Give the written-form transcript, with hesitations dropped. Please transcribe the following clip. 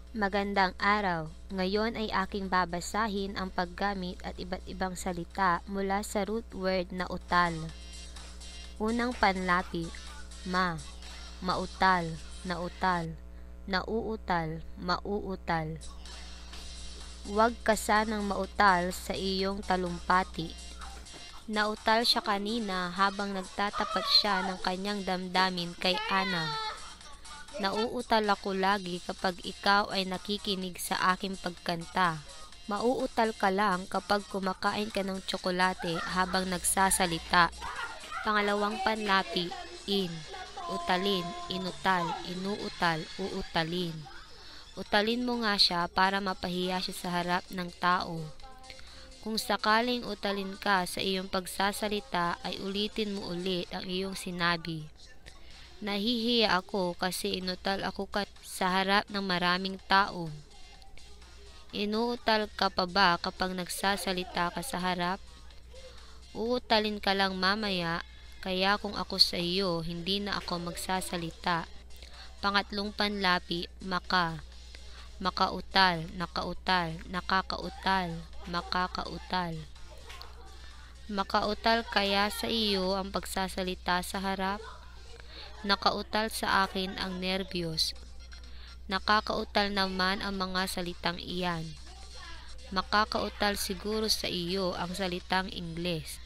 Magandang araw. Ngayon ay aking babasahin ang paggamit at iba't ibang salita mula sa root word na utal. Unang panlapi, mautal, nautal, nauutal, mauutal. Huwag ka sanang mautal sa iyong talumpati. Nautal siya kanina habang nagtatapat siya ng kanyang damdamin kay Ana. Nauutal ako lagi kapag ikaw ay nakikinig sa aking pagkanta. Mauutal ka lang kapag kumakain ka ng tsokolate habang nagsasalita. Pangalawang panlapi, utalin, inutal, inuutal, uutalin. Utalin mo nga siya para mapahiya siya sa harap ng tao. Kung sakaling utalin ka sa iyong pagsasalita ay ulitin mo ulit ang iyong sinabi. Nahihiya ako kasi inutal ako sa harap ng maraming tao. Inuutal ka pa ba kapag nagsasalita ka sa harap? Uutalin ka lang mamaya, kaya kung ako sa iyo, hindi na ako magsasalita. Pangatlong panlapi, makautal, nakautal, nakakautal, makakautal. Makautal kaya sa iyo ang pagsasalita sa harap? Nakautal sa akin ang nerbiyos. Nakakautal naman ang mga salitang iyan. Makakautal siguro sa iyo ang salitang Ingles.